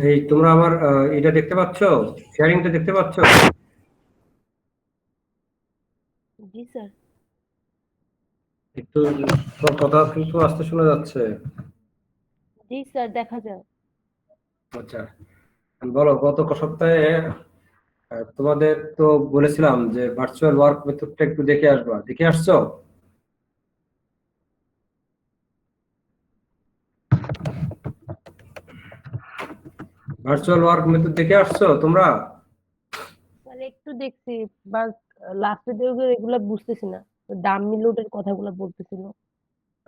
এই তোমরা আমার এটা দেখতে পাচ্ছ, শেয়ারিংটা দেখতে পাচ্ছ? জি স্যার। একটু তোমার কথা কিন্তু আস্তে শোনা যাচ্ছে। জি স্যার, দেখা যায়। আচ্ছা, বলো, গত সপ্তাহে তোমাদের তো বলেছিলাম যে ভার্চুয়াল ওয়ার্ক মেথডটা একটু দেখে আসবা, দেখে আসছো? ভার্চুয়াল ওয়ার্ক মেথড দেখে আসছো তোমরা? স্যার একটু দেখছি, বাট লাস্টের দিকে এগুলো বুঝতেছি না। ডাম্মি লোডের কথাগুলো বলতেছিল।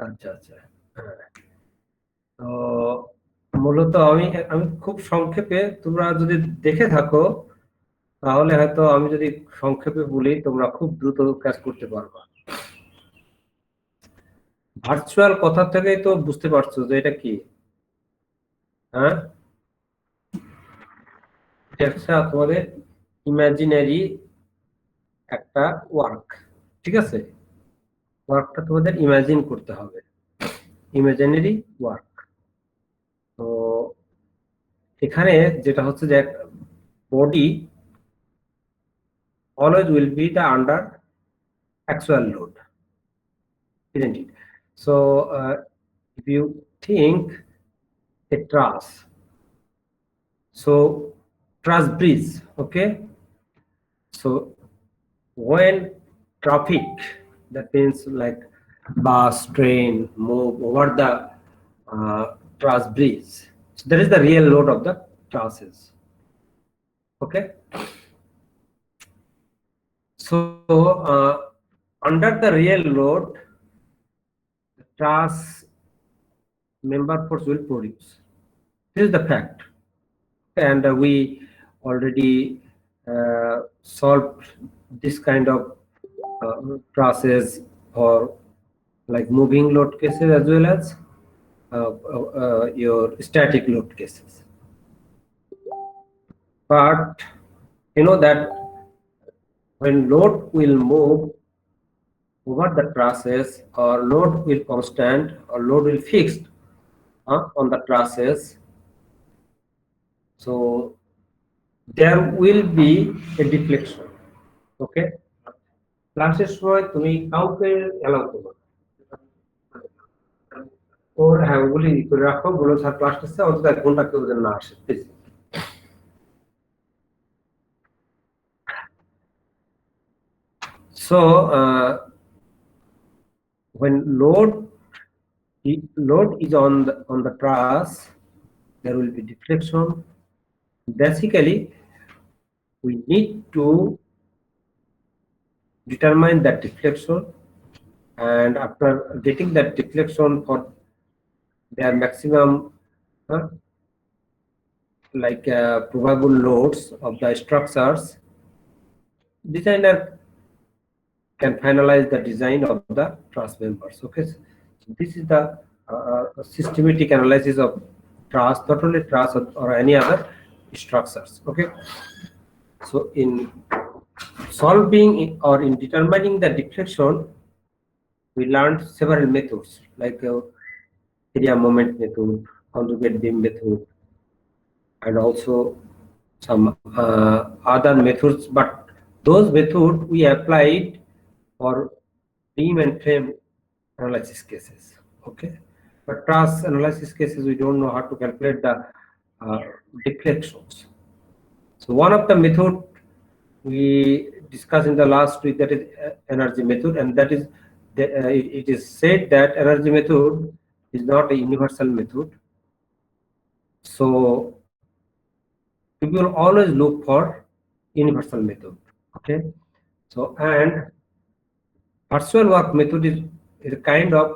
আচ্ছা আচ্ছা, হ্যাঁ। তো মূলত আমি আমি খুব সংক্ষেপে, তোমরা যদি দেখে থাকো তাহলে হয়তো আমি যদি সংক্ষেপে বলি তোমরা খুব দ্রুত কাজ করতে পারবা। ভার্চুয়াল কথা থেকেই তো বুঝতে পারছো যে এটা কি। হ্যাঁ, এটা হচ্ছে তোমাদের ইমাজিনারি একটা ওয়ার্ক, ঠিক আছে? ওয়ার্কটা তোমাদের ইমাজিন করতে হবে, ইমাজিনারি ওয়ার্ক। তো এখানে যেটা হচ্ছে যে body always will be the under actual load, isn't it? So if you think a truss, so truss bridge, okay? So when traffic, that means like bus, train move over the truss bridge, so that is the real load of the trusses, okay? So under the real load, the truss member force will produce. This is the fact, and we already solved this kind of process for like moving load cases as well as your static load cases. But you know that when load will move over the process, or load will constant, or load will fixed on the process, so there will be a deflection, okay? ক্লাসের সময় তুমি কাউকে allow করবে না। ওর হ্যাঁ, ওগুলি করে রাখো, বলো স্যার ক্লাস নিচ্ছে, অন্তত 1 ঘন্টা কেউ যেন না আসে, please. So when load is on the truss, there will be deflection. Basically, we need to determine that deflection, and after getting that deflection for their maximum like probable loads of the structures, designer can finalize the design of the truss members, okay? So this is the systematic analysis of truss, not only truss or any other structures, okay? So in solving or in determining the deflection, we learned several methods like area moment method, conjugate beam method, and also some other methods, but those methods we applied for beam and frame analysis cases, okay? But truss analysis cases, we don't know how to calculate the deflections. So one of the method we discussed in the last week, that is energy method, and that is it is said that energy method is not a universal method. So we will always look for universal method, okay? So and virtual work method is a kind of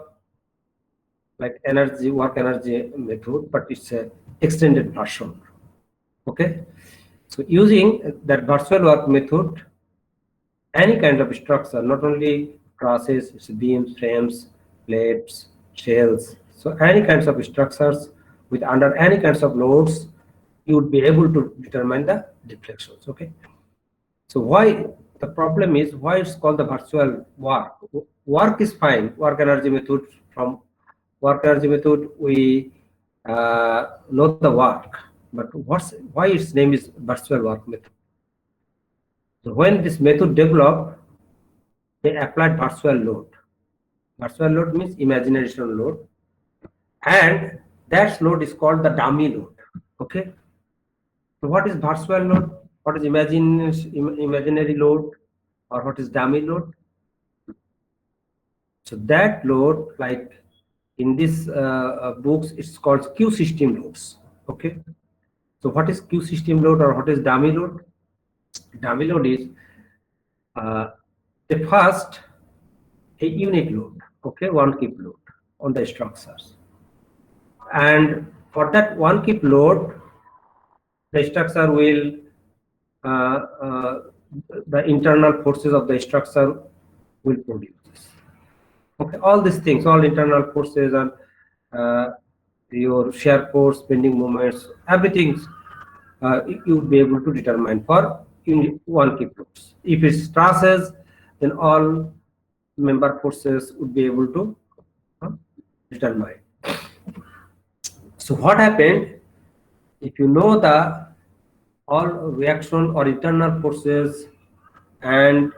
like energy work energy method, but it's a extended version, okay? So using that virtual work method, any kind of structure, not only trusses, beams, frames, plates, shells, so any kinds of structures with under any kinds of loads, you would be able to determine the deflections, okay? So why the problem is why it's called the virtual work? Work is fine. Work energy method, from work energy method we know the work, but why its name is virtual work method? So when this method developed, they applied virtual load. Virtual load means imagination load, and that load is called the dummy load. Okay. So what is virtual load? What is imaginary load? Or what is dummy load? So that load, like in this books, it's called Q system loads. Okay. So what is Q system load or what is dummy load? Dummy load is the first a unit load, okay, one kip load on the structures, and for that one kip load, the structure will the internal forces of the structure will produce this. Okay, all these things, all internal forces and your shear force, bending moments, everything you would be able to determine for one kip loads. If it's trusses, then all member forces would be able to determine. So what happened, if you know the all reaction or internal forces and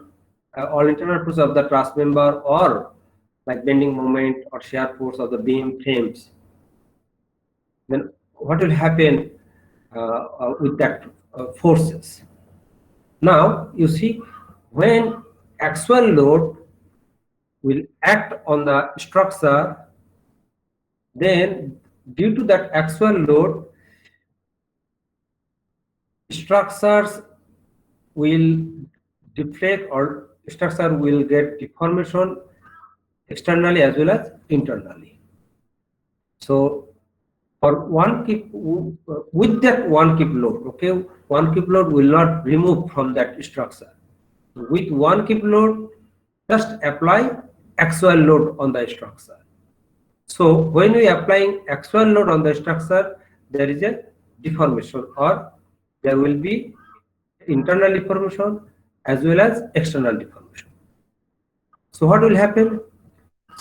all internal forces of the truss member, or like bending moment or shear force of the beam frames, then what will happen with that forces? Now you see, when actual load will act on the structure, then due to that actual load, structures will deflect or structure will get deformation externally as well as internally. So for one kip, with that one kip load, okay, one kip load will not remove from that structure. With one kip load, just apply actual load on the structure. So when we applying actual load on the structure, there is a deformation, or there will be internal deformation as well as external deformation. So what will happen?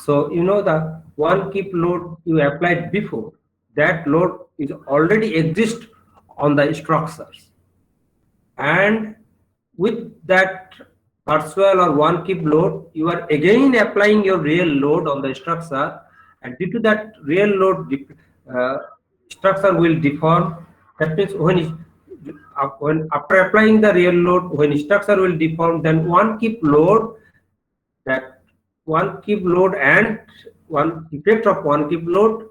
So you know the one kip load you applied before, that load is already exist on the structures, and with that virtual or one kip load, you are again applying your real load on the structure, and due to that real load, structure will deform. That means when after applying the real load, when structure will deform, then one kip load, that one kip load and one effect of one kip load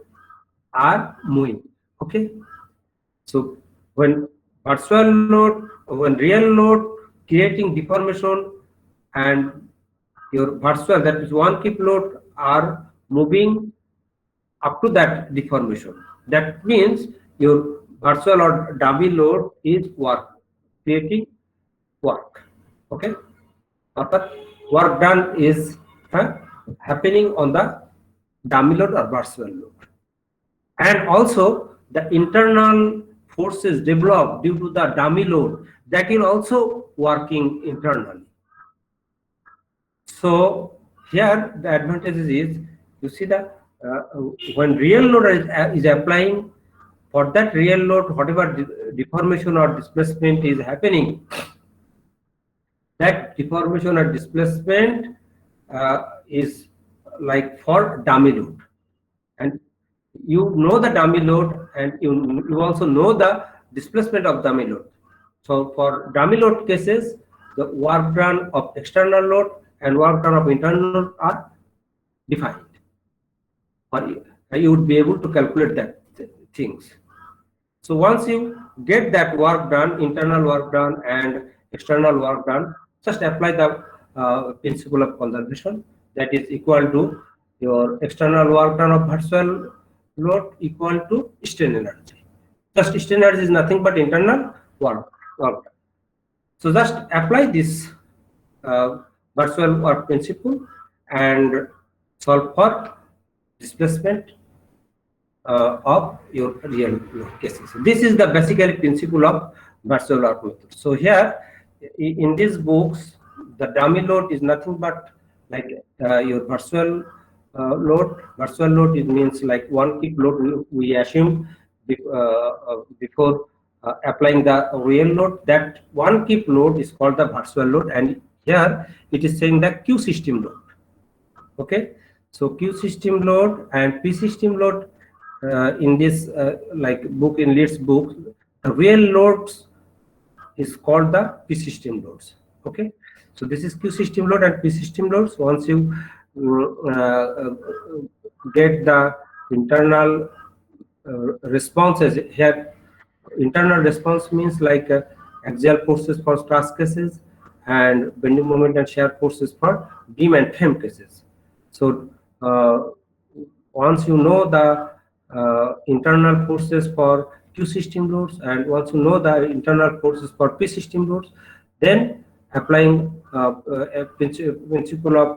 are moving. Okay. So when virtual load, when real load creating deformation, and your virtual, that is one kip load, are moving up to that deformation, that means your virtual or dummy load is creating work. Okay. But work done is happening on the dummy load or virtual load, and also the internal forces developed due to the dummy load, that is also working internally. So here the advantages is, you see that when real load is applying, for that real load, whatever deformation or displacement is happening, that deformation or displacement is like for dummy load, and you know the dummy load, and you also know the displacement of dummy load. So for dummy load cases, the work done of external load and work done of internal load are defined, or you would be able to calculate that things. So once you get that work done, internal work done and external work done, just apply the principle of conservation, that is equal to your external work done of virtual load equal to strain energy. Just strain energy is nothing but internal work done. So just apply this virtual work principle and solve for displacement of your real load cases. So this is the basically principle of virtual work method. So here in these books, the dummy load is nothing but like your virtual load. Virtual load, it means like one keep load we assume before applying the real load. That one keep load is called the virtual load, and here it is saying the Q system load. Okay, so Q system load and P system load in this like book, in Leeds book, the real loads is called the P system loads. Okay, so this is Q system load and P system loads. Once you get the internal responses here, internal response means like axial forces for stress cases and bending moment and shear forces for beam and frame cases. So once you know the internal forces for Q system loads, and once you know the internal forces for P system loads, then applying a principle of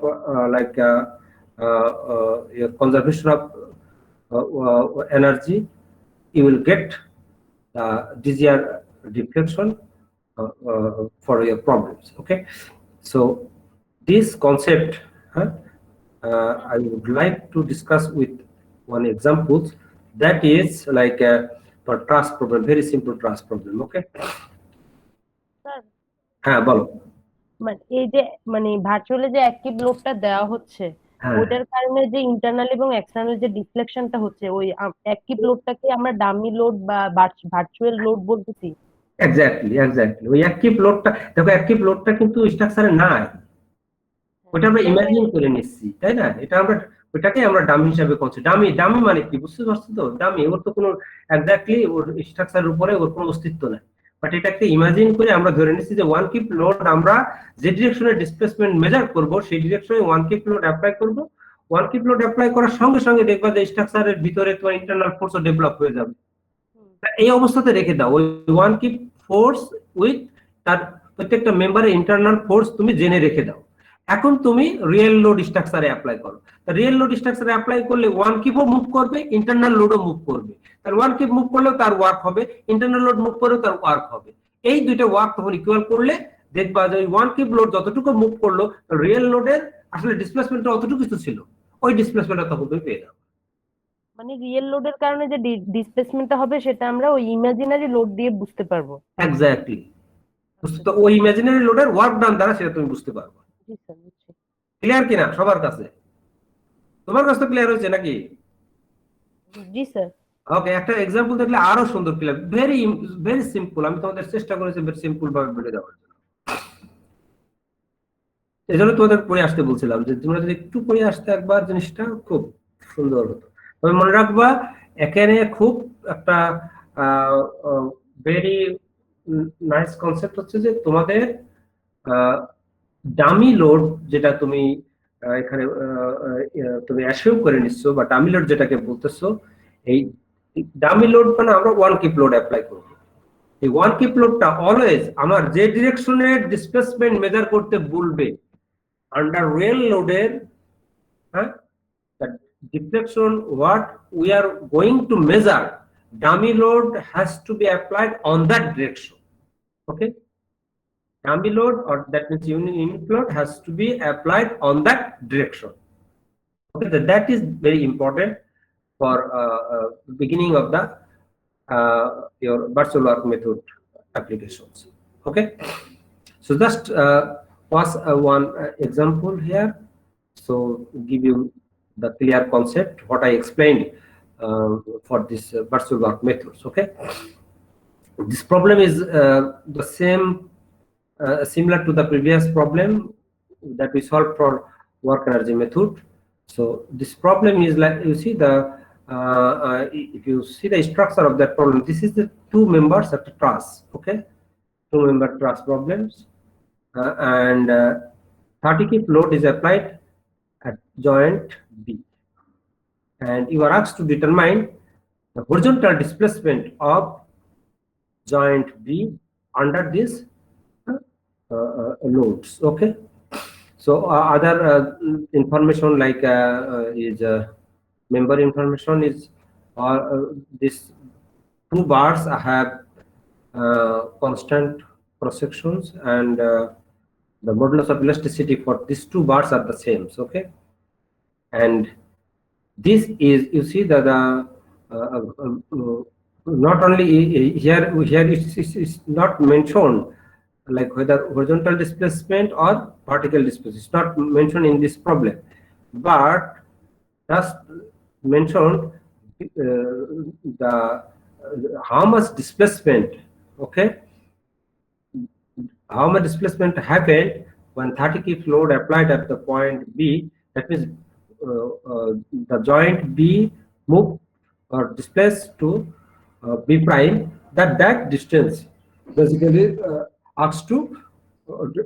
conservation of energy, you will get DGR deflection for your problems. Okay, so this concept I would like to discuss with one example, that is like for truss problem, very simple truss problem. Okay, sir হ্যাঁ বলো। মানে এই যে মানে virtually যে active লোডটা দেওয়া হচ্ছে হ্যাঁ, ওইটার কারণে যে ইন্টারনাল এবং এক্সটার্নাল যে ডিফ্লেকশনটা হচ্ছে ওই অ্যাক্টিভ লোডটাকে আমরা ডামি লোড বা ভার্চুয়াল লোড বলতেছি। এক্স্যাক্টলি ওই অ্যাক্টিভ লোডটা দেখো, অ্যাক্টিভ লোডটা কিন্তু স্ট্রাকচারে নাই, ওটা আমরা তাহলে ইমাজিন করে নিচ্ছি, তাই না? এটা আমরা ওটাকে আমরা ডামি হিসাবে করছি। ডামি ডামি মানে কি বুঝতে পারছো তো? ডামি, ওর তো কোনো এক্স্যাক্টলি ওর স্ট্রাকচারের উপরে ওর কোনো অস্তিত্ব নাই, বাট এটাকে ইমাজিন করে আমরা ধরে নিচ্ছি যে ওয়ান কিপ লোড, আমরা যে ডিরেকশনে ডিসপ্লেসমেন্ট মেজার করব সেই ডিরেকশনে ওয়ান কিপ লোড অ্যাপ্লাই করব। ওয়ান কিপ লোড অ্যাপ্লাই করার সঙ্গে সঙ্গে দেখবা যে স্ট্রাকচারের ভিতরে তোমার ইন্টারনাল ফোর্সও ডেভেলপ হয়ে যাবে। এই অবস্থাতে রেখে দাও ওই ওয়ান কিপ ফোর্স উইথ তার প্রত্যেকটা মেম্বারের ইন্টারনাল ফোর্স তুমি জেনে রেখে দাও। এখন তুমি রিয়েল লোড স্ট্রাকচারে অ্যাপ্লাই করো। রিয়েল লোড স্ট্রাকচারে অ্যাপ্লাই করলে ওয়ান কিপও মুভ করবে, ইন্টারনাল লোডও মুভ করবে। তার ওয়ান কিপ মুভ করলেও তার ওয়ার্ক হবে, ইন্টারনাল লোড মুভ করলেও তার ওয়ার্ক হবে। এই দুইটা ওয়ার্ক তখন ইকুয়াল করলে দেখবা যে ওয়ান কিপ লোড যতটুকু মুভ করলো রিয়েল লোডের আসলে ডিসপ্লেসমেন্টটা অতটুকু কিছু ছিল, ওই ডিসপ্লেসমেন্টটা তখন তুমি পেয়ে যাবে। মানে রিয়েল লোডের কারণে যে ডিসপ্লেসমেন্টটা হবে সেটা আমরা ওই ইমাজিনারি লোড দিয়ে বুঝতে পারবো। এক্স্যাক্টলি, তো ওই ইমাজিনারি লোডের ওয়ার্ক ডান দ্বারা সেটা তুমি বুঝতে পারবে। জি স্যার, বুঝছি। ক্লিয়ার কিনা সবার কাছে? তোমার কাছে তো ক্লিয়ার হয়েছে নাকি? জি স্যার। ওকে, একটা এক্সাম্পল দেখলে আরো সুন্দর ক্লিয়ার। ভেরি ভেরি সিম্পল, আমি তোমাদের চেষ্টা করেছি ভেরি সিম্পল ভাবে বলে দেওয়ার জন্য। এই জন্য তোমাদের পড়ে আসতে বলছিলাম যে তোমরা যদি একটু পড়ে আসতে একবার জিনিসটা খুব সুন্দর হতো। তবে মনে রাখবা এখানে খুব একটা ভেরি নাইস কনসেপ্ট হচ্ছে যে তোমাদের ডামি লোড যেটা তুমি এখানে তুমি অ্যাসিউম করে নিচ্ছ, বা ডামি লোড যেটাকে বলতেছো, এই ডামি লোড মানে আমরা ওয়ান কিপ লোড অ্যাপ্লাই করব। এই ওয়ান কিপ লোডটা অলওয়েজ আমার যে ডিরেকশনে ডিসপ্লেসমেন্ট মেজার করতে বলবে আন্ডার রিয়েল লোডের, হ্যাঁ, the deflection what we are going to measure, dummy load has to be applied on that direction. Okay, dummy load, or that means unit load, has to be applied on that direction. Okay, that is very important for beginning of the your virtual work method applications. Okay, so just was one example here, so give you the clear concept what I explained for this virtual work methods. Okay, this problem is the same, similar to the previous problem that we solved for work energy method. So this problem is like, you see the if you see the structure of that problem, this is the two members of the truss. Okay, two member truss problems, and 30 kip load is applied at joint B, and you are asked to determine the horizontal displacement of joint B under these loads. Okay, so other information like is member information is this two bars have constant cross sections, and the modulus of elasticity for these two bars are the same. Okay, and this is, you see that the not only here it's not mentioned like whether horizontal displacement or vertical displacement. It's not mentioned in this problem, but just mentioned the how much displacement, okay, how much displacement happened when 30 kip load applied at the point B. That means the joint B moved or displaced to B prime. That distance basically asks to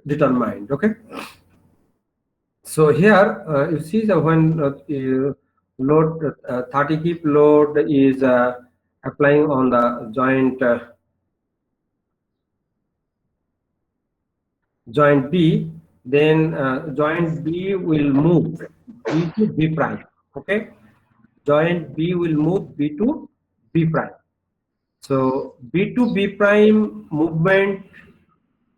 determine. Okay. So here you see the when load 30 kip load is applying on the joint B, then joint B will move B to B prime. Okay, joint B will move B to B prime. So B to B prime movement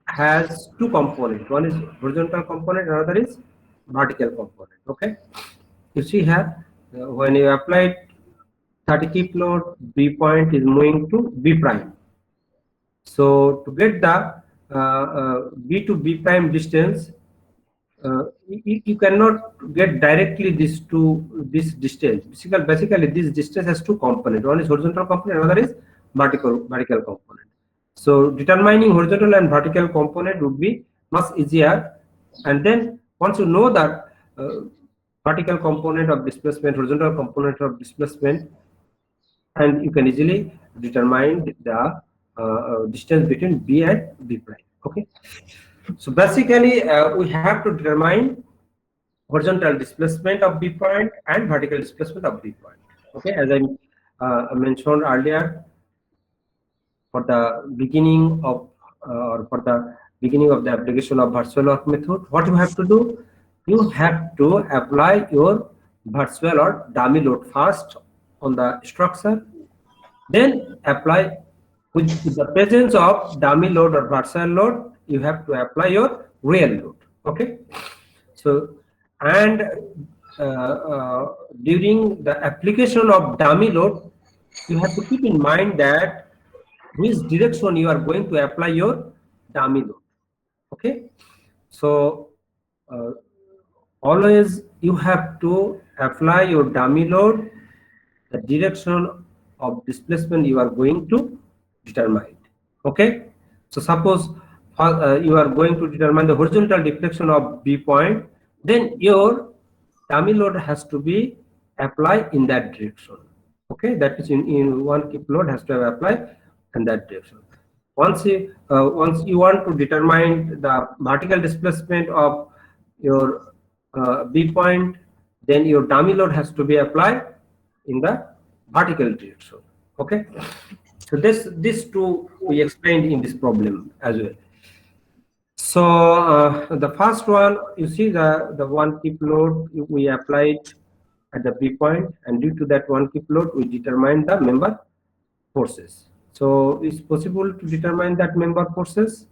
has two components. One is horizontal component, another is vertical component. Okay, you see here when you apply 30 kip load, B point is moving to B prime. So to get the B to B prime distance, you cannot get directly this distance. Basically, this distance has two components. One is horizontal component, another is vertical component. So determining horizontal and vertical component would be much easier. And then once you know that vertical component of displacement, horizontal component of displacement, and you can easily determine the distance between B and B prime. Okay. So basically, we have to determine horizontal displacement of B point and vertical displacement of B point. Okay, as I mentioned earlier, for the beginning of the application of Virtual Work method, what you have to do? You have to apply your virtual or dummy load first on the structure, then apply with the presence of dummy load or virtual load. You have to apply your real load. Okay, so and during the application of dummy load, you have to keep in mind that which direction you are going to apply your dummy load. Okay, so uh, always you have to apply your dummy load the direction of displacement you are going to determine. Okay, so suppose you are going to determine the horizontal deflection of B point, then your dummy load has to be applied in that direction. Okay, that is in one kip load has to have applied in that direction. Once you want to determine the vertical displacement of your B point, then your dummy load has to be applied in the vertical direction. Okay, so this two we explained in this problem as well. So the first one, you see the one kip load we applied at the B point, and due to that one kip load we determined the member forces. So it's possible to determine that member forces.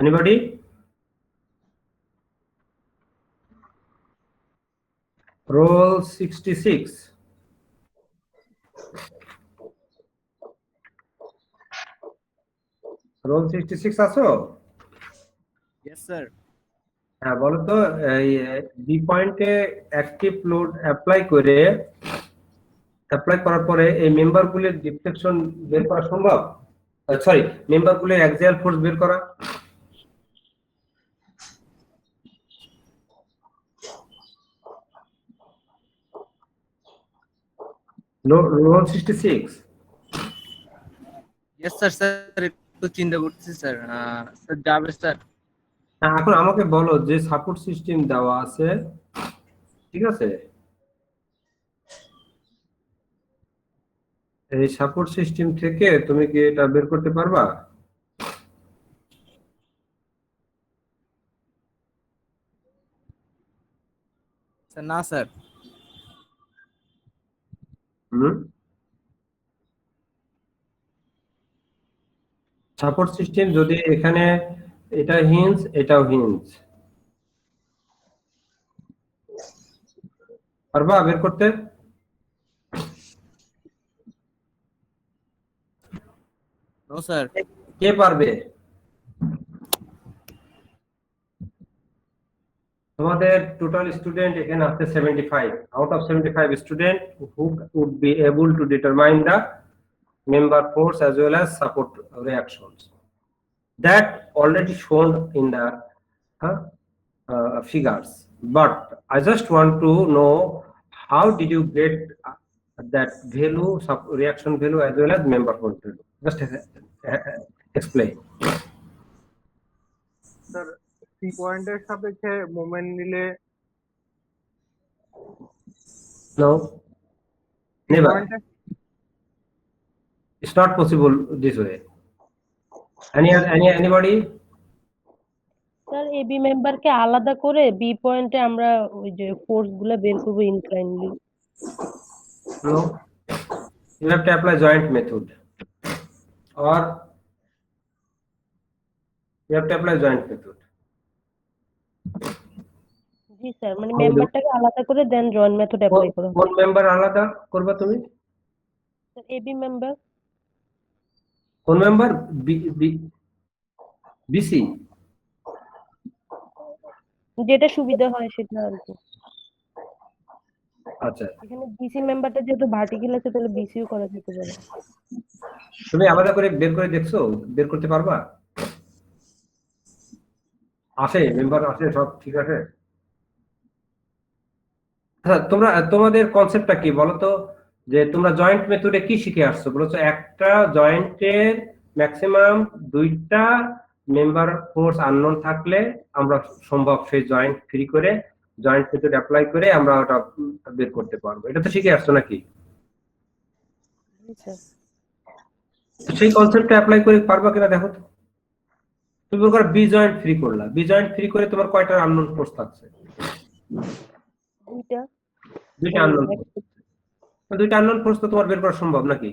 Anybody? Roll 66. Roll 66 আছো? Yes, sir. হ্যাঁ বলো তো B পয়েন্টে active load apply করার পরে এই মেম্বারগুলির deflection বের করা সম্ভব? সরি, মেম্বারগুলির অ্যাক্সিয়াল ফোর্স বের করা? রোল 66। Yes, sir, sir. একটু চিন্তা করতেছি স্যার। স্যার যাবে স্যার। এখন আমাকে বলো যে সাপোর্ট সিস্টেম দেওয়া আছে, ঠিক আছে, এই সাপোর্ট সিস্টেম থেকে তুমি কি এটা বের করতে পারবা? স্যার না স্যার। হুম, সাপোর্ট সিস্টেম যদি এখানে এটা হিঞ্জ, এটাও হিঞ্জ, পারবা বের করতে? No sir. কে পারবে? তোমাদের টোটাল স্টুডেন্ট এখানে আছে 75। Out of 75 student who would be able to determine the member force as well as support reactions, that already shown in the uh, figures. But I just want to know how did you get that value, reaction value as well as member force value? Just explain. Sir C পয়েন্টের সাপেক্ষে moment নিলে No, C never. পয়েন্টে It's not possible this way. Anybody? Sir A B মেম্বারকে আলাদা করে B পয়েন্টে আমরা ওই যে ফোর্স গুলা বের করবো ইনক্লাইনলি। No. You have to apply joint method, or you have to apply joint method. G sir, মানে How do- মেম্বারটাকে আলাদা করে দেন জয়েন্ট মেথড অ্যাপ্লাই করা হবে। কোন মেম্বার আলাদা করবা তুমি? স্যার এবি মেম্বার, কোন মেম্বার? বিসি? যেটা সুবিধা হয় সেটা আর কি। আচ্ছা, এখানে বিসি মেম্বারটা যেহেতু ভার্টিক্যাল আছে তাহলে বিসিও করা যেতে পারে। তুমি আলাদা করে বের করে দেখছো? বের করতে পারবা? আছে মেম্বার আছে, সব ঠিক আছে। আচ্ছা, তোমাদের কনসেপ্টটা কি বলো তো? যে তোমরা জয়েন্ট মেথডে কি শিখে আসছো বলো তো? একটা জয়েন্টের ম্যাক্সিমাম 2টা মেম্বার ফোর্স আননোন থাকলে আমরা সম্ভব সেই জয়েন্ট ফ্রি করে জয়েন্ট মেথড অ্যাপ্লাই করে আমরা ওটা বের করতে পারবো। এটা তো শিখে আসছো নাকি? জি স্যার। তো সেই কনসেপ্টটা অ্যাপ্লাই করে পারবা কিনা দেখো তো। তুমি মনে করো বি জয়েন্ট ফ্রি করলা, বি জয়েন্ট ফ্রি করে তোমার কয়টা আননোন ফোর্স থাকছে? দুইটা। 2টা আননোন ফোর্স। 2টা আননোন ফোর্স তো তোমার বের করা সম্ভব নাকি?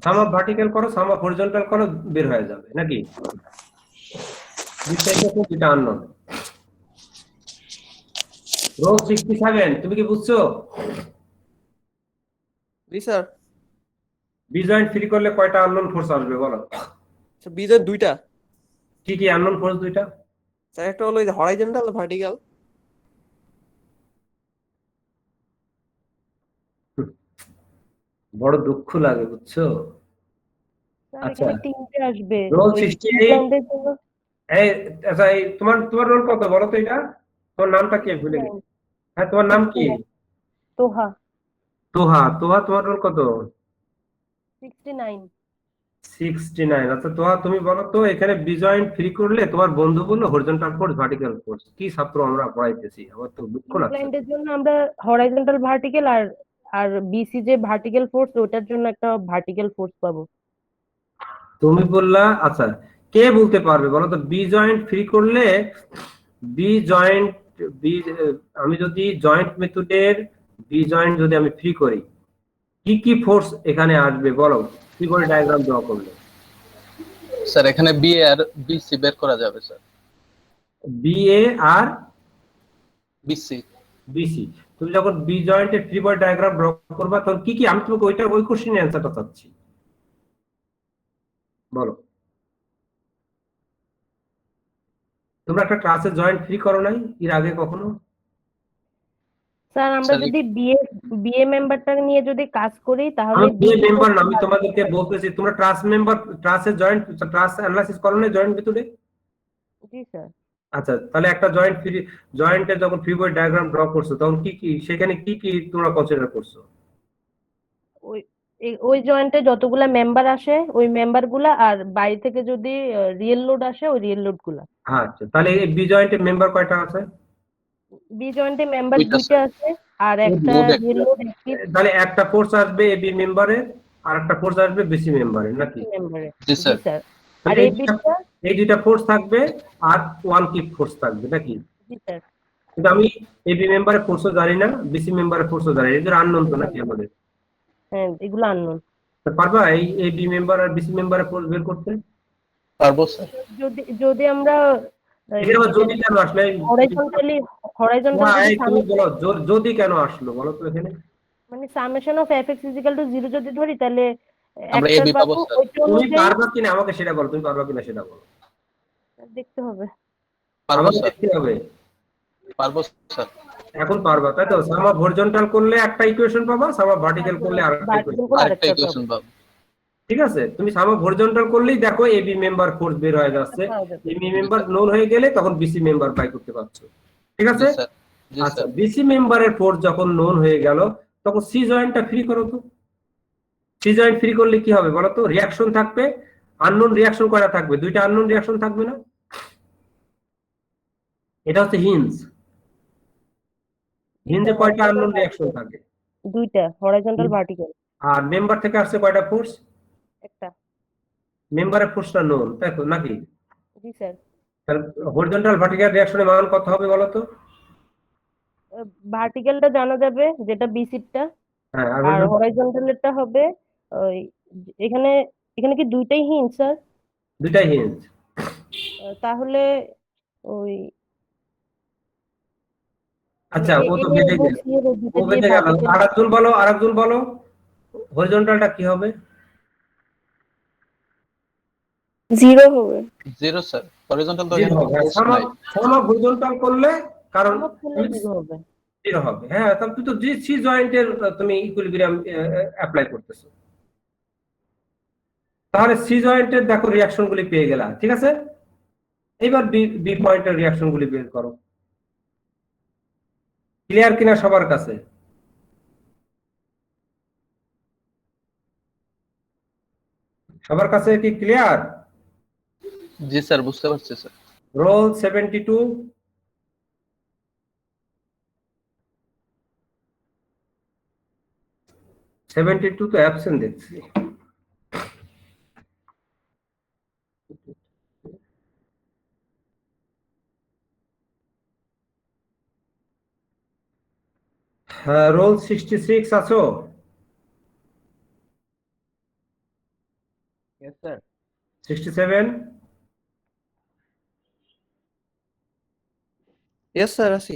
সাম অফ ভার্টিক্যাল করো, সাম অফ হরিজন্টাল করো, বের হয়ে যাবে নাকি? দুইটা আননোন। রো 67, তুমি কি বুঝছো? জি স্যার। বি জয়েন্ট ফ্রি করলে কয়টা আননোন ফোর্স আসবে বলো? বিজের দুইটা কি কি আননোন ফোর্স? 2টা। স্যার, একটা হলো হরাইজন্টাল ভার্টিক্যাল। বড় দুঃখ লাগে বুঝছো? স্যার আচ্ছা, এখানে তিনটে আসবে। রোল ওই 68। ইংল্যান্ডের জন্য এই আচ্ছা, এই তোমার রোল কত বলো তো? এটা তোমার নামটা কি ভুলে গেছি। হ্যাঁ, তোমার নাম কি? তোহা। তোহা। তোহা, তোমার রোল কত? 69। 69। আচ্ছা তোহা, তুমি বলো তো এখানে বি জয়েন্ট ফ্রি করলে তোমার বন্ধু বললো হরিজন্টাল ফোর্স, ভার্টিক্যাল ফোর্স। কি ছাত্র আমরা পড়াইতেছি, আমার তো দুঃখ লাগছে। ইংল্যান্ডের জন্য আমরা হরাইজন্টাল ভার্টিক্যাল আর আর বিসি যে ভার্টিক্যাল ফোর্স ওটার জন্য একটা ভার্টিক্যাল ফোর্স পাবো। তুমি বললা, আচ্ছা কে বলতে পারবে বলো তো বি জয়েন্ট ফ্রি করলে বি জয়েন্ট বি আমি যদি জয়েন্ট মেথডের বি জয়েন্ট যদি আমি ফ্রি করি কি কি ফোর্স এখানে আসবে বলো? কি করে ডায়াগ্রাম ড্র করলে? স্যার এখানে বিএ আর বিসি বের করা যাবে sir. B A R BC. BC. তুমি যখন বি জয়েন্টের ফ্রি বডি ডায়াগ্রাম ড্র করবা তখন কি কি, আমি তোমাকে ওই কোশ্চেনের অ্যান্সারটা চাচ্ছি, বলো। তোমরা একটা ক্লাসে জয়েন্ট ফ্রি করো নাই এর আগে কখনো? স্যার আমরা যদি বিএ মেম্বারটা নিয়ে যদি কাজ করি তাহলে আমি বিএ মেম্বার না, আমি তোমাদেরকে বলতেছি তোমরা ট্রাস্ট মেম্বার, ট্রাস্টের জয়েন্ট ট্রাস্ট অ্যানালাইসিস করো না জয়েন্ট মেথডে? জি স্যার। আচ্ছা, তাহলে একটা জয়েন্ট ফ্রি জয়েন্টে যখন ফ্রি বডি ডায়াগ্রাম ড্র করছো তখন কি কি সেখানে কি কি তোমরা কনসিডার করছো? ওই ওই জয়েন্টে যতগুলা মেম্বার আসে ওই মেম্বার গুলা আর বাইরে থেকে যদি রিয়েল লোড আসে ওই রিয়েল লোড গুলা। আচ্ছা, তাহলে এই বি জয়েন্টে মেম্বার কয়টা আছে? বি জয়েন্টে মেম্বার দুইটা দুইটা আছে আর একটা load একটা। রিয়েল লোড অ্যাক্টিভ তাহলে একটা ফোর্স আসবে এবি মেম্বারে আর একটা ফোর্স আসবে বিসি মেম্বারে নাকি? মেম্বারে। জি জি স্যার। স্যার। আর তাহলে এই বিটটা এই দুইটা ফোর্স থাকবে আর ওয়ান কিক ফোর্স থাকবে নাকি? জি স্যার। কিন্তু আমি এবি মেম্বারে ফোর্সও জানি না, বিসি মেম্বারে ফোর্সও জানি না, এদের আননোন তো নাকি আমাদের? হ্যাঁ এগুলো আননোন। তো পারবা এই A B member R BC মেম্বারের ফোর্স বের করতে? পারবো স্যার। যদি আমরা এখানে আবার যদি কেন আসলে হরাইজন্টালি তুমি বলো যদি কেন আসলো বলো তো এখানে? মানে summation of fx equal to 0 যদি ধরি তাহলে আমরা একটা AB পাবো পাবো স্যার। ওইটা তুমি অনুযায়ী পারবা কিনা আমাকে সেটা বলো, তুমি পারবা কিনা সেটা বলো। দেখতে হবে। পারবো আমাকে স্যার। দেখতে হবে। পারবো স্যার। এখন পারবা তাই তো? সাম অফ হরিজন্টাল করলে একটা ইকুয়েশন পাবা, সাম অফ ভার্টিক্যাল করলে আরেকটা ভার্টিক্যাল ইকুয়েশন। করে আরেকটা আরেকটা ইকুয়েশন পাবো। ঠিক আছে, তুমি সাম অফ হরিজন্টাল করলেই দেখো এবি মেম্বার ফোর্স বের হয়ে যাচ্ছে, এবি মেম্বার নোন হয়ে গেলে তখন বিসি মেম্বার বাই করতে পারছো। ঠিক আছে, জি স্যার। জি আচ্ছা স্যার। বিসি মেম্বারের ফোর্স যখন নোন হয়ে গেল তখন সি জয়েন্টটা ফ্রি করো তো। সি জয়েন্ট ফ্রি করলে কি হবে বলো তো? রিয়াকশন থাকবে, আননোন রিয়াকশন কয়টা থাকবে? দুইটা আননোন রিয়াকশন থাকবে না? এটা হচ্ছে হিঞ্জ। হিঞ্জে কয়টা আননোন রিয়াকশন থাকে? দুইটা, হরাইজন্টাল ভার্টিক্যাল আর মেম্বার থেকে আসছে কয়টা ফোর্স? একটা। মেম্বারের ফোর্সটা নোন, তাই তো নাকি? জি স্যার। হরিজন্টাল ভার্টিক্যাল রিয়াকশনের মান কত হবে বলো তো? ভার্টিক্যালটা জানা যাবে যেটা বিসিটা, হ্যাঁ, আর আর হরাইজন্টালেরটা হবে ওই এখানে এখানে কি দুইটাই হিঞ্জ স্যার? দুইটাই হিঞ্জ। তাহলে ওই আচ্ছা ও তো এ বেঁধে এবং গেল, সি এর ও দুইটা দিয়ে বেঁধে গেল। ভার্টিক্যাল। আরেকজন বলো, আরেকজন বলো হরিজন্টালটা কি হবে? 0 হবে। 0 স্যার। হরিজন্টাল তো জিরো এখানে হবে। ফোর্স নাই। সাম অফ হরিজন্টাল করলে কারণ জিরো হবে। জিরো হবে। হ্যাঁ, তাহলে তুই তো জি সি জয়েন্টের তুমি ইকুইলিব্রিয়াম অ্যাপ্লাই করতেছো, তাহলে সি জয়েন্টের দেখো রিয়াকশন গুলি পেয়ে গেলা। ঠিক আছে, এইবার বি বি পয়েন্টের রিয়াকশন গুলি বের করো। ক্লিয়ার কিনা সবার কাছে? সবার কাছে কি ক্লিয়ার? জি স্যার, বুঝতে পারছি স্যার। রোল 72। তো অ্যাবসেন্ট দেখছি। হ্যাঁ, রোল 66 আছো? Yes, sir. 67? Yes, sir, আছি।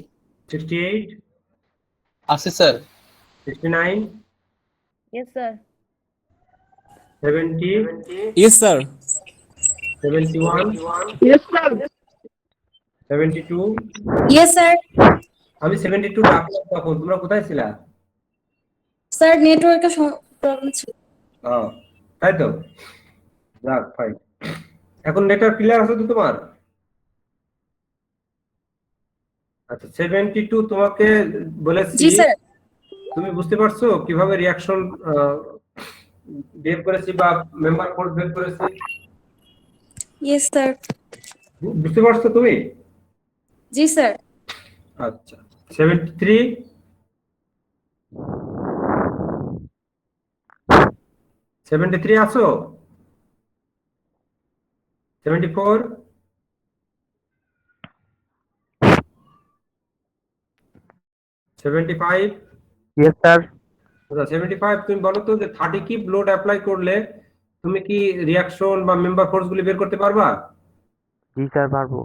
68? আছি sir. 69? Yes sir. 70? Yes, sir. 71? Yes, sir. 72? Yes, sir. আমি 72 ডাকলাম তখন তোমরা কোথায় ছিলা? স্যার নেটওয়ার্কের প্রবলেম ছিল। তাই তো, যাক ফাইন। এখন নেটওয়ার্ক ক্লিয়ার আছে তো তোমার? আচ্ছা 72 তোমাকে বলেছি, জি স্যার। তুমি বুঝতে পারছো কিভাবে রিয়াকশন বের করেছি বা মেম্বার ফোর্স বের করেছি? Yes sir. বুঝতে পারছো তুমি? জি স্যার। আচ্ছা 73? 73 আছো? 74? 75? Yes sir. আচ্ছা 75 তুমি বলো তো যে 30 কিপ লোড অ্যাপ্লাই করলে তুমি কি রিয়াকশন বা মেম্বার ফোর্স গুলি বের করতে পারবা? জি স্যার পারবো।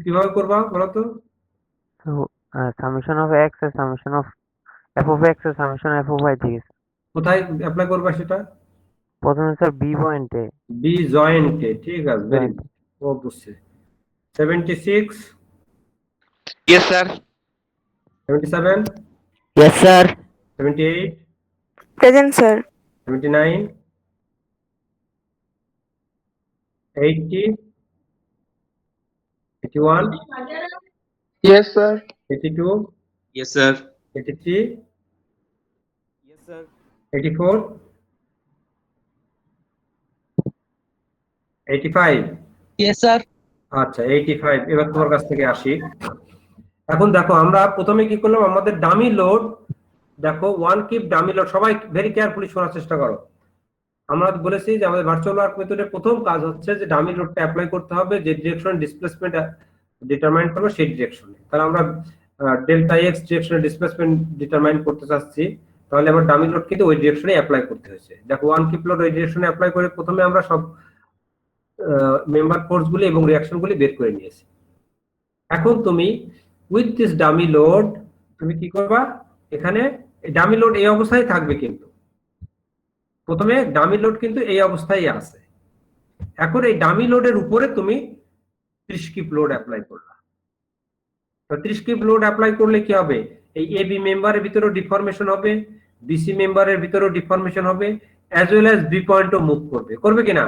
কিভাবে করবা বলো তো? তো সামেশন অফ এক্স আর summation of F of X আর সামেশন এফ অফ ওয়াই থেকে কোথায় অ্যাপ্লাই করবা সেটা? প্রথমে স্যার বি পয়েন্টে। বি জয়েন্টে, ঠিক আছে, ভেরি গুড। ও বুঝছে। 76? Yes, sir. 77? Yes sir. 78? Present sir. 79? 80? 81? Yes, sir. 82? Yes, sir. 83? Yes, sir. 84? 85? Yes sir. আচ্ছা 85। এবার তোমার কাছ থেকে আসি। এখন দেখো আমরা প্রথমে কি করলাম, আমাদের ডামি লোড, দেখো 1 কিপ ডামি লোড, সবাই ভেরি কেয়ারফুলি শোনার চেষ্টা করো। আমরা বলেছি যে আমাদের ভার্চুয়াল ওয়ার্ক মেথডের প্রথম কাজ হচ্ছে যে ডামি লোডটা অ্যাপ্লাই করতে হবে, যে ডিরেকশনে ডিসপ্লেসমেন্ট ডিটারমাইন করবো সেই ডিরেকশনে। তাহলে আমরা ডেল্টা এক্স ডিরেকশনে ডিসপ্লেসমেন্ট ডিটারমাইন করতে চাচ্ছি, তাহলে আমার ডামি লোড কিন্তু ওই ডিরেকশনে অ্যাপ্লাই করতে হয়েছে। দেখো ওয়ান কিপ লোড ওই ডিরেকশনে অ্যাপ্লাই করে প্রথমে আমরা সব মেম্বার ফোর্স গুলি এবং রিঅ্যাকশন গুলি বের করে নিয়েছি। এখন তুমি উইথ দিস ডামি লোড তুমি কি করবা, এখানে ডামি লোড এই অবস্থায় থাকবে, কিন্তু প্রথমে ডামি লোড কিন্তু এই অবস্থায় আছে। এখন এই ডামি লোডের উপরে তুমি 30 কিপ লোড অ্যাপ্লাই করলা। তো 30 কিপ লোড অ্যাপ্লাই করলে কি হবে, এই এবি মেম্বারের ভিতরেও ডিফরমেশন হবে, বিসি মেম্বারের ভিতরেও ডিফরমেশন হবে, অ্যাজ ওয়েল অ্যাজ বি পয়েন্টও মুভ করবে, করবে কিনা?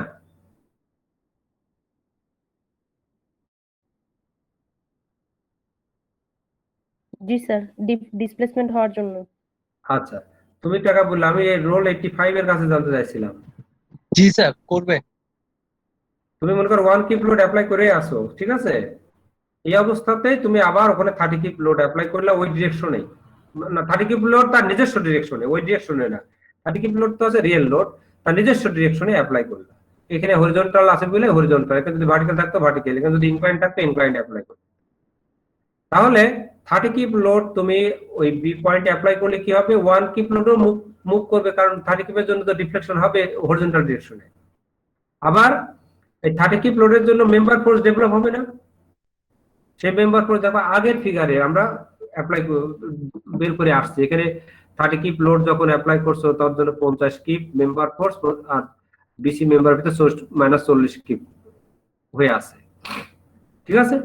জি স্যার, ডিসপ্লেসমেন্ট হওয়ার জন্য। আচ্ছা, তুমি টাকা বললে, আমি এই রোল 85 এর কাছে জানতে চাইছিলাম। জি স্যার করবে। তুমি মনে করো 1 কিপ লোড অ্যাপ্লাই করে আসো, ঠিক আছে? এই অবস্থাতে তুমি আবার ওখানে 30 কিপ লোড অ্যাপ্লাই করলে ওই ডিরেকশনে, না 30 কিপ লোড তার নিজস্ব ডিরেকশনে, ওই ডিরেকশনে না, 30 কিপ লোড তো আছে রিয়েল লোড, তার নিজস্ব ডিরেকশনে অ্যাপ্লাই করলে। এখানে হরিজন্টাল আছে বলে হরিজন্টাল, এখানে যদি ভার্টিক্যাল থাকতো ভার্টিক্যাল, এখানে যদি ইনক্লাইন থাকতো ইনক্লাইন অ্যাপ্লাই করতে। তাহলে 30 কিপ লোড তুমি ওই বি পয়েন্টে অ্যাপ্লাই করলে কি হবে, 1 কিপ লোডও মুভ করবে, কারণ 30 কিপের জন্য তো ডিফ্লেকশন হবে হরিজন্টাল ডিরেকশনে। আবার এই 30 কিপ লোডের জন্য মেম্বার ফোর্স ডেভেলপ হবে না, সেই মেম্বার ফোর্স দেখো আগের ফিগারে আমরা অ্যাপ্লাই বের করে আসছি। এখানে 30 কিপ লোড যখন অ্যাপ্লাই করছো তার জন্য 50 কিপ মেম্বার ফোর্স, আর বিসি মেম্বার ভিতরে -40 কিপ হয়ে আছে, ঠিক আছে?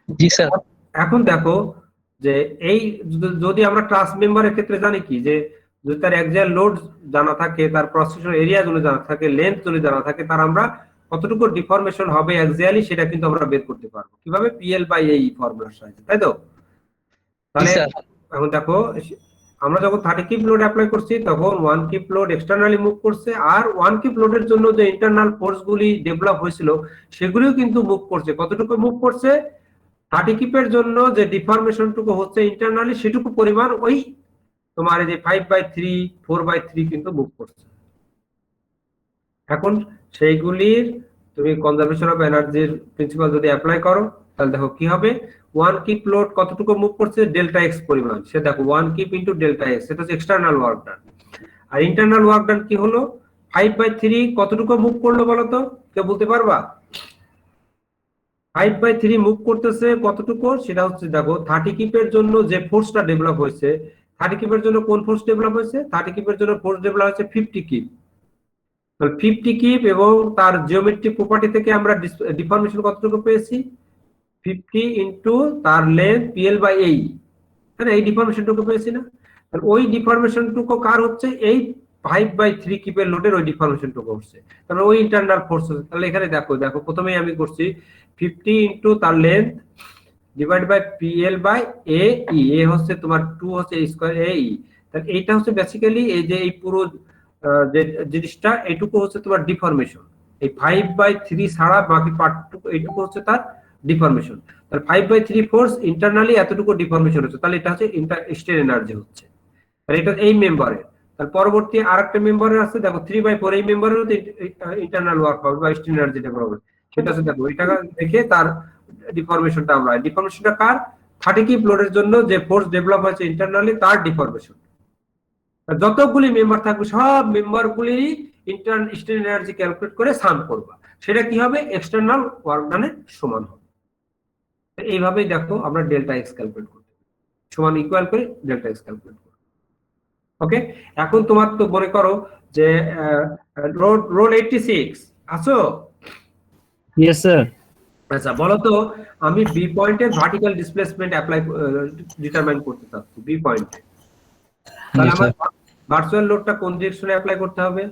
জি স্যার। এখন দেখো যে এই যদি আমরা ক্লাস মেম্বারের ক্ষেত্রে জানি কি, যে যদি তার অ্যাক্সিয়াল লোড জানা থাকে, তার প্রসেসর এরিয়া যদি জানা থাকে, লেন্থ যদি জানা থাকে, তার আমরা কতটুকু ডিফরমেশন হবে অ্যাক্সিয়ালি সেটা কিন্তু আমরা বের করতে পারবো কিভাবে, পিএল বাই এই ফর্মুলার সাহায্যে, তাই তো? তাহলে এখন দেখো আমরা যখন 30 কিপ লোড অ্যাপ্লাই করছি তখন 1 কিপ লোড এক্সটারনালি মুভ করছে, আর 1 কিপ লোডের জন্য যে ইন্টারনাল ফোর্স গুলি ডেভেলপ হয়েছিল সেগুলিও কিন্তু মুভ করছে। কতটুকু মুভ করছে, 30 কিপের জন্য যে ডিফরমেশনটুকু হচ্ছে ইন্টারনালি সেটুকু পরিমাণ ওই তোমার এই যে 5/3 4/3 কিন্তু মুভ করছে। এখন সেইগুলির তুমি কনজারভেশন অফ এনার্জির প্রিন্সিপাল যদি অ্যাপ্লাই করো তাহলে দেখো কি হবে, 1 কিপ লোড কতটুকু মুভ করছে, ডেল্টা এক্স পরিমাণ, সে দেখো 1 কিপ ইনটু ডেল্টা এক্স, এটা হচ্ছে এক্সটার্নাল ওয়ার্ক ডান। আর ইন্টারনাল ওয়ার্ক ডান কি হলো, 5/3 কতটুকু মুভ করলো বলো তো, কেউ বলতে পারবা? 5/3 মুভ করতেছে কতটুকু, সেটা হচ্ছে দেখো 30 কিপের জন্য যে ফোর্সটা ডেভেলপ হয়েছে, 30 কিপের জন্য কোন ফোর্স ডেভেলপ হয়েছে, 30 কিপের জন্য ফোর্স ডেভেলপ হয়েছে 50 কিপ। তাহলে 50 কিপ এবং তার জিওমেট্রিক প্রপার্টি থেকে আমরা ডিফরমেশন কতটুকু পেয়েছি, 50 ইনটু তার লেন্থ পিএল বাই এই, তাহলে এই ডিফরমেশনটুকু পেয়েছি না? তাহলে ওই ডিফরমেশনটুকু কার হচ্ছে, এই 5/3 কিপের লোডের ওই ডিফরমেশনটুকু হচ্ছে, তাহলে ওই ইন্টারনাল ফোর্স। তাহলে এখানে দেখো দেখো প্রথমেই আমি করছি 50 ইনটু তার length divide by PL by A E, A হচ্ছে তোমার 2 হচ্ছে a স্কয়ার এ ই। তাহলে এইটা হচ্ছে বেসিক্যালি এই যে এই পুরো যে জিনিসটা এইটুকু হচ্ছে তোমার ডিফরমেশন, এই 5/3 ছাড়া বাকি পার্টটুকু এইটুকু হচ্ছে তার ডিফরমেশন। তাহলে 5/3 ফোর্স ইন্টারনালি এতটুকু ডিফরমেশন হচ্ছে, তাহলে এটা হচ্ছে স্ট্রেন এনার্জি হচ্ছে, তাহলে এটা এই মেম্বারে। তার পরবর্তী আরেকটা মেম্বারে আছে দেখো 3/4, এই মেম্বারেও ইন্টারনাল ওয়ার্ক হবে বা স্ট্রেন এনার্জি ডেভেলপ হবে, সেটা হচ্ছে দেখো এটা দেখে তার ডিফরমেশনটা আমরা, ডিফরমেশনটা কার, 30 কিপ লোডের জন্য যে ফোর্স ডেভেলপ হয়েছে ইন্টারনালি তার ডিফরমেশন। যতগুলি মেম্বার থাকবে সব মেম্বারগুলি স্ট্রেন এনার্জি ক্যালকুলেট করে সাম করবা, সেটা কি হবে, এক্সটার্নাল ওয়ার্ক ডানের সমান হবে। এইভাবেই দেখো আমরা ডেল্টা এক্স ক্যালকুলেট করতে সমান ইকুয়াল করে ডেল্টা এক্স ক্যালকুলেট করব। ওকে, এখন তোমার তো মনে করো যে রোল 86 আছো? Yes sir. আচ্ছা বলো তো, আমি বি পয়েন্টের ভার্টিক্যাল ডিসপ্লেসমেন্ট অ্যাপ্লাই ডিটারমাইন করতে চাচ্ছি বি পয়েন্টে, তাহলে আমার ভার্চুয়াল লোডটা কোন ডিরেকশনে অ্যাপ্লাই করতে হবে?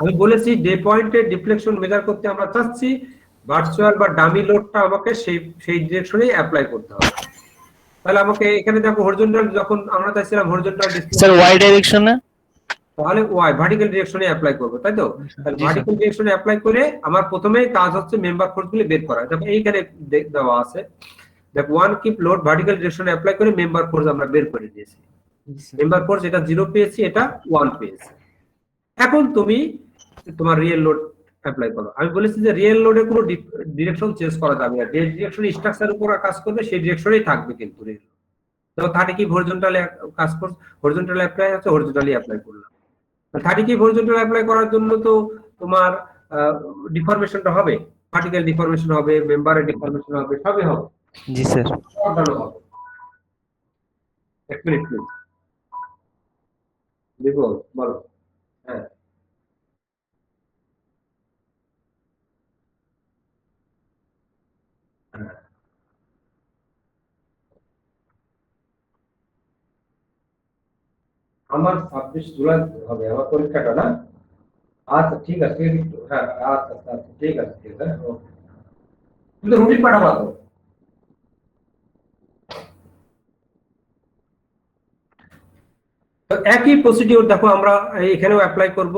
আমি বলেছি ডে পয়েন্টের ডিফ্লেকশন মেজার করতে আমরা চাচ্ছি ভার্চুয়াল বা ডামি লোডটা আমাকে সেই ডিরেকশনে অ্যাপ্লাই করতে হবে। তাহলে আমাকে এখানে দেখো হরিজন্টাল, যখন আমরা চাইছিলাম হরিজন্টাল স্যার ওয়াই ডাইরেকশনে, তাহলে ওয়াই ভার্টিক্যাল ডিরেকশনে অ্যাপ্লাই করব, তাই তো? তাহলে ভার্টিক্যাল ডিরেকশনে অ্যাপ্লাই করে আমার প্রথমেই কাজ হচ্ছে মেম্বার ফোর্সগুলি বের করা। দেখো এইখানে দেওয়া আছে, দেখো 1 কিপ লোড ভার্টিক্যাল ডিরেকশনে অ্যাপ্লাই করে মেম্বার ফোর্স আমরা বের করে দিয়েছি। মেম্বার ফোর্স এটা 0 পেয়েছি, এটা 1 পেয়েছি। এখন তুমি তোমার রিয়েল লোড অ্যাপ্লাই করো। আমি বলেছি যে রিয়েল লোডে কোনো ডিরেকশন চেঞ্জ করা যাবে না, যে ডিরেকশন স্ট্রাকচারের উপর কাজ করবে সেই ডিরেকশনেই থাকবে কিন্তু রিয়েল লোড। তো 30 কি হরিজন্টালি কাজ করছে, হরিজন্টালি অ্যাপ্লাই আছে, হরিজন্টালি অ্যাপ্লাই করলাম। 30 কি হরিজন্টাল অ্যাপ্লাই করার জন্য তো তোমার ডিফরমেশনটা হবে, ভার্টিক্যাল ডিফরমেশন হবে, মেম্বারের ডিফরমেশন হবে, সবই হবে। জি স্যার। সবগুলো হবে। এক মিনিট প্লিজ। দেখো বলো। হ্যাঁ, হ্যাঁ। আমার 26 জুলাই হবে আমার পরীক্ষাটা, না? আচ্ছা ঠিক আছে, হ্যাঁ আচ্ছা আচ্ছা আচ্ছা, ঠিক আছে ঠিক আছে, ওকে। তুমি রুটিন পাঠাবা তো? তো একই প্রসিডিওর দেখো আমরা এখানেও অ্যাপ্লাই করব।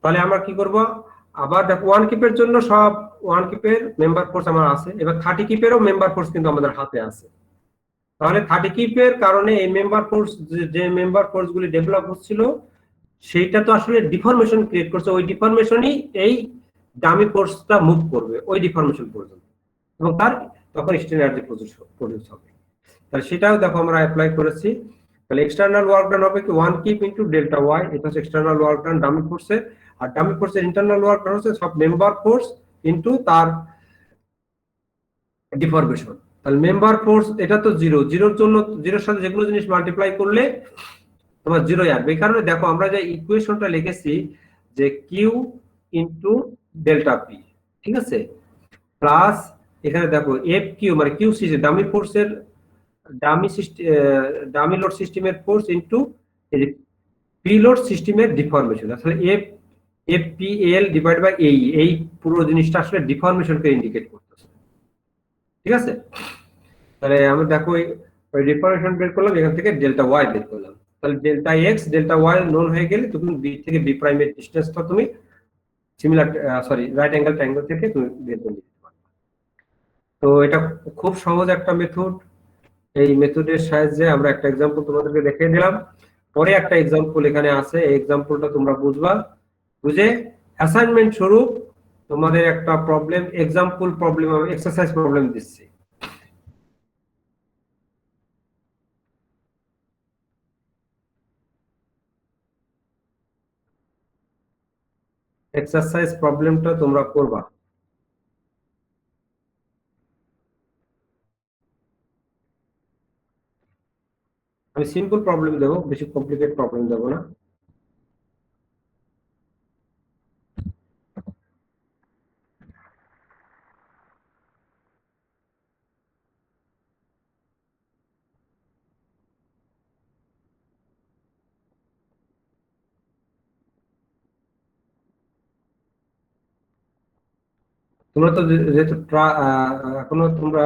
তাহলে আমরা কি করব, আবার দেখো ওয়ান কিপের জন্য সব ওয়ান কিপের মেম্বার ফোর্স আমার আছে, এবার 30 কিপেরও মেম্বার ফোর্স কিন্তু আমাদের হাতে আছে। তাহলে 30 কিপের কারণে এই মেম্বার ফোর্স, যে মেম্বার ফোর্স গুলি ডেভেলপ হচ্ছিল সেইটা তো আসলে ডিফরমেশন ক্রিয়েট করছে, ওই ডিফরমেশনই এই ডামি ফোর্সটা মুভ করবে ওই ডিফরমেশন পর্যন্ত, এবং তার তখন স্ট্রেন এনার্জি প্রডিউস হবে। তাহলে সেটাও দেখো আমরা অ্যাপ্লাই করেছি। তাহলে এক্সটার্নাল ওয়ার্ক ডান হবে কি 1 কিপ ইনটু ডেল্টা ওয়াই, এটা হচ্ছে এক্সটার্নাল ওয়ার্ক ডান ডামি ফোর্সের। আর ডামি ফোর্সের ইন্টারনাল ওয়ার্ক ডান হচ্ছে সব মেম্বার ফোর্স ইনটু তার ডিফরমেশন। তাহলে মেম্বার ফোর্স এটা তো জিরো, জিরোর জন্য জিরোর সাথে যেগুলো জিনিস মাল্টিপ্লাই করলে তোমার জিরোই আসবে। এই কারণে দেখো আমরা যে ইকুয়েশনটা লিখেছি যে কিউ ইনটু ডেল্টা পি, ঠিক আছে, প্লাস এখানে দেখো এফ কিউ মানে কিউ সি ডামি ফোর্সের ডামি লোড সিস্টেমের ফোর্স ইনটু পি লোড সিস্টেমের ডিফরমেশন। আসলে F P L divide by এই পুরো জিনিসটা আসলে ডিফরমেশনকে ইন্ডিকেট করতেছে, ঠিক আছে। তাহলে আমরা দেখো ওই ডিফরমেশন বের করলাম, এখান থেকে ডেল্টা ওয়াই বের করলাম। তাহলে delta X delta Y known হয়ে গেলে তুমি বি থেকে বি প্রাইমের ডিসটেন্সটা তুমি সিমিলার রাইট অ্যাঙ্গেল ট্রায়াঙ্গেল থেকে তুমি বের করে নিতে পারবে। তো এটা খুব সহজ একটা মেথড। এই মেথডের সাহায্যে আমরা একটা এক্সাম্পল তোমাদেরকে দেখিয়ে দিলাম। পরে একটা এক্সাম্পল এখানে আছে, এই এক্সাম্পলটা তোমরা বুঝবা, বুঝে অ্যাসাইনমেন্ট স্বরূপ তোমাদের একটা problem, example problem, exercise problem দিচ্ছি। এক্সারসাইজ প্রবলেমটা তোমরা করবা। আমি সিম্পল প্রবলেম দেবো, বেশি কমপ্লিকেট প্রবলেম দেবো না। তোমরা তো যেহেতু এখনো তোমরা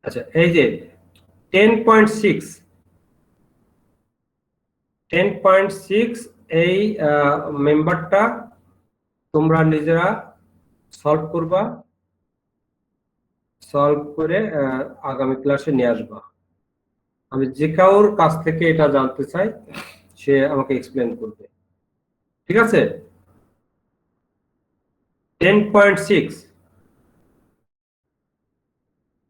আচ্ছা, এই যে 10.6 এই মেম্বারটা তোমরা নিজেরা সলভ করবা, সলভ করে আগামী ক্লাসে নিয়ে আসবা। আমি যে কারোর কাছ থেকে এটা জানতে চাই সে আমাকে এক্সপ্লেন করবে, ঠিক আছে। 10.6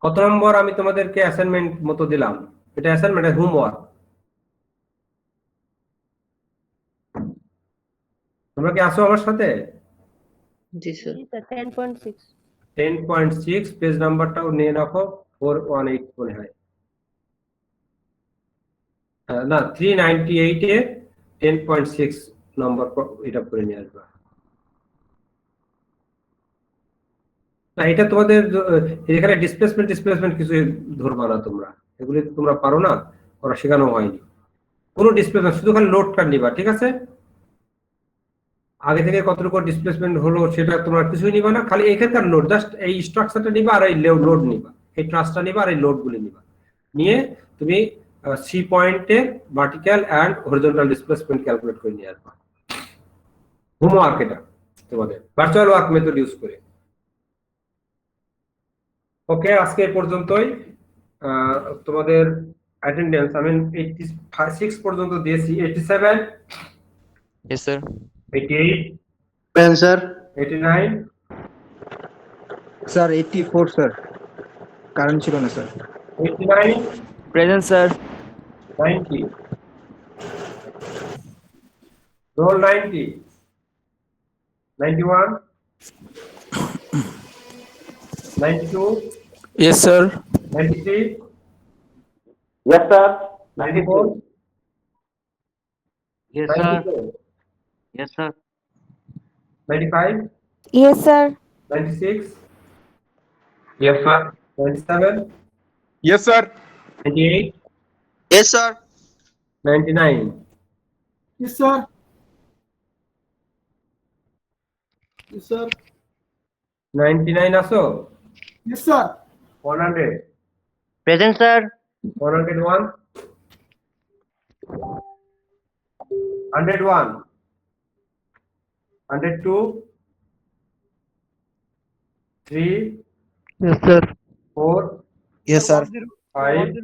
কত নম্বর আমি তোমাদেরকে অ্যাসাইনমেন্ট মতো দিলাম? এটা অ্যাসাইনমেন্ট, হোমওয়ার্ক। তোমরা কি আসো আমার সাথে? জি স্যার। 10.6 10.6 পেজ নাম্বারটাও নিয়ে রাখো, 418 মনে হয়, না 398 এ 10.6 নম্বর এটা করে নিয়ে আসবা। না এটা তোমাদের এখানে ডিসপ্লেসমেন্ট কিছু ধরবা না তোমরা, এগুলি তোমরা পারো না, ওরা শেখানো হয়নি। কোনো ডিসপ্লেসমেন্ট, শুধু খালি লোডটা নিবা, ঠিক আছে। আগে থেকে কতটুকু ডিসপ্লেসমেন্ট হলো সেটা তোমরা কিছুই নিবা না, খালি এখানকার লোড, জাস্ট এই স্ট্রাকচারটা নিবা আর এই লোড নিবা, এই ট্রাসটা নিবা আর এই লোড গুলি নিবা, নিয়ে তুমি সি পয়েন্টে vertical and horizontal displacement calculate করে নিয়ে আসবা। হোমওয়ার্ক এটা তোমাদের ভার্চুয়াল ওয়ার্ক মেথড ইউজ করে। ওকে, আজকে পর্যন্তই। তোমাদের অ্যাটেন্ডেন্স আমি 86 পর্যন্ত দিয়েছি। 87, Yes, sir. 88, Present, sir. 89, sir 84 sir, current ছিল না sir. 89, Present, sir. 90, roll 90, 91, 92, Yes, sir. 93, Yes, sir. 94, Yes, 94, Yes, sir. 95, Yes, sir. 96, Yes, sir. 97, Yes, sir. 98, Yes, sir. 99, Yes, sir. Yes, sir. 99 আছো? Yes, sir. 100, Present, sir. 101, 101, 102, 3, Yes, sir. 4, Yes, sir. 5,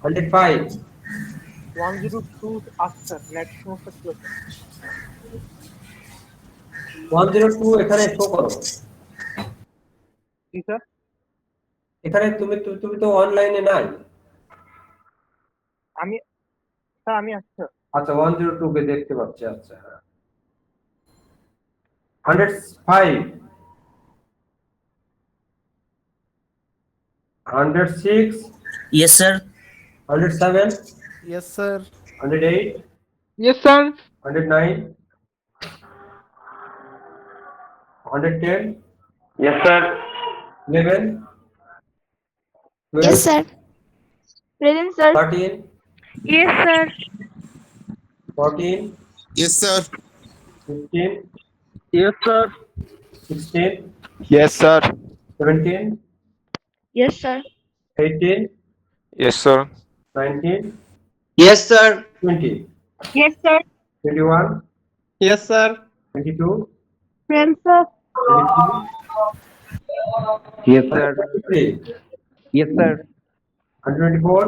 105, 102 আচ্ছা next সমস্যা ছিল 102 এখানে show করো। কি sir এখানে তুমি তুমি তো অনলাইনে নাই। আমি স্যার আমি আচ্ছা আচ্ছা 102 কে দেখতে পাচ্ছি। আচ্ছা 105, 106, Yes, sir. 107, Yes, sir. 108, Yes, sir. 109, 110, Yes, sir. 11, 12, Yes, sir. Present, sir. 13, Yes, sir. 14, Yes, sir. 15, Yes, sir. 16, Yes, sir. 17, Yes, sir. 18, Yes, sir. 19, Yes, sir. 20, Yes, sir. 21, Yes, sir. 22, Present, sir. 23, Yes, sir. 23, Yes, sir. 124,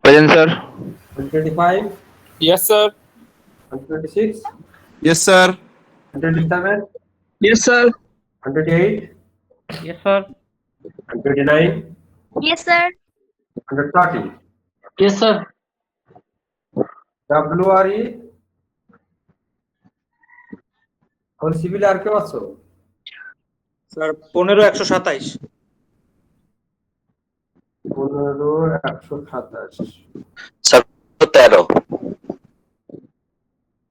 Present, sir. 125, Yes, sir. 126, Yes, sir. 127, Yes, sir. 128, Yes, sir. 129, Yes, sir. 130, Yes, sir. WRE और civil আর কেউ আছো? Sir 15 127। 15 127, sir 13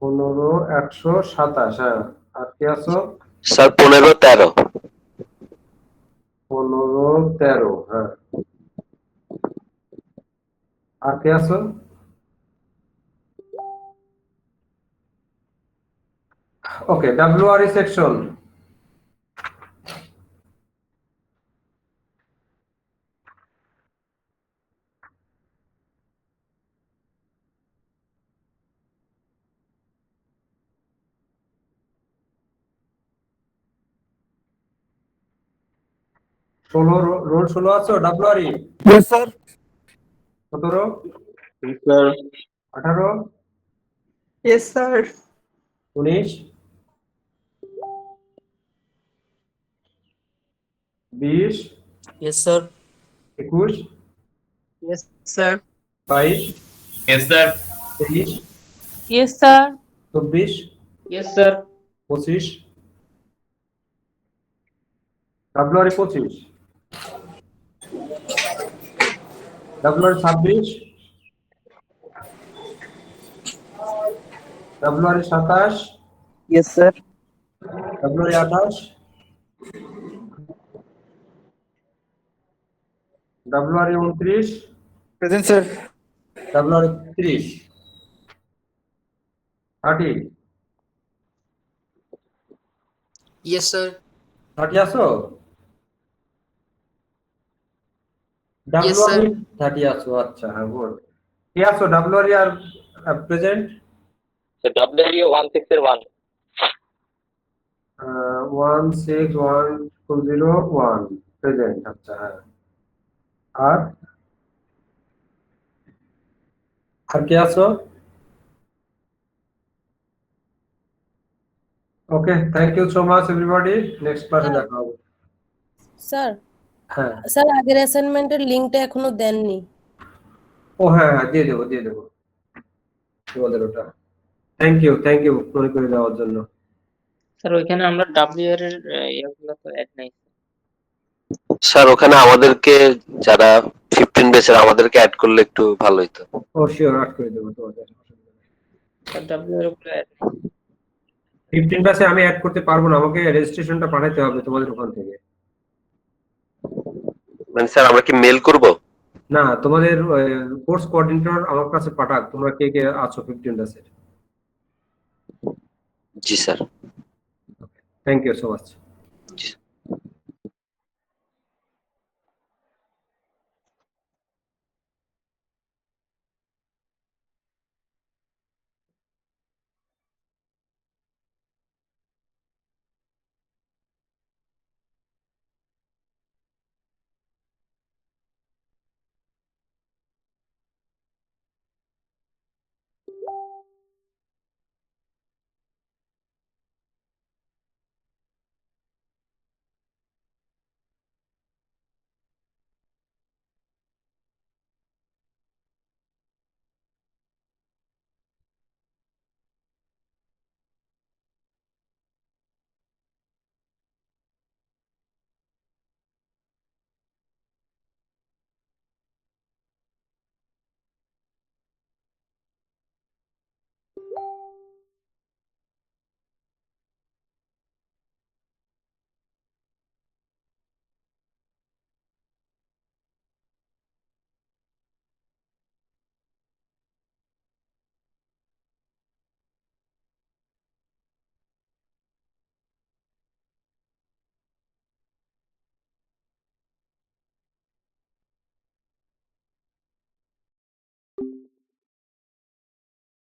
15 127। হ্যাঁ আর কে আছো? Sir 15 13 15 13। হ্যাঁ আর কে আছো? ওকে WRE section. Role 16 আছো WRE? Yes, sir. 17, Yes, sir. 18, Yes, sir. 19, 20, Yes, sir. 21, Yes, sir. 22, Yes, sir. 23, Yes, sir. 24, Yes, sir. 25, WRE 25, WRE 26, WRE 27, Yes, sir. WRE 28, WRE 29, Present, sir. WRE 30, 30, Yes, sir. 30 আছো? Yes, sir. WRE 30 আছো। আচ্ছা হ্যাঁ good. কে আছো WRE আর present? WRE 16 এর 1 16120 1 present. আচ্ছা হ্যাঁ আর আর কে আছো? Okay, thank you so much everybody. Next ক্লাসে দেখা হবে। স্যার হ্যাঁ, স্যার আগের অ্যাসাইনমেন্টের লিংকটা এখনো দেননি। ও হ্যাঁ হ্যাঁ, দিয়ে দেবো তোমাদের ওটা। থ্যাংক ইউ মনে করে দেওয়ার জন্য। স্যার ওইখানে আমরা ডাব্লিউআর এর ইয়াগুলো তো অ্যাড নাই। স্যার ওখানে আমাদেরকে যারা 15 ব্যাচের আমাদেরকে অ্যাড করলে একটু ভালো হতো। ও শিওর, আট করে দেবো তোমাদের। স্যার ডাব্লিউআর গুলো অ্যাড 15 ব্যাচে আমি অ্যাড করতে পারবো না, আমাকে রেজিস্ট্রেশনটা পাঠাতে হবে তোমাদের ওখান থেকে। মানে স্যার আমরা কি মেল করব? না, তোমাদের কোর্স কোঅর্ডিনেটর আমার কাছে পাঠাক তোমরা কে কে আছো 15 ব্যাচের। জি sir. Thank you so much.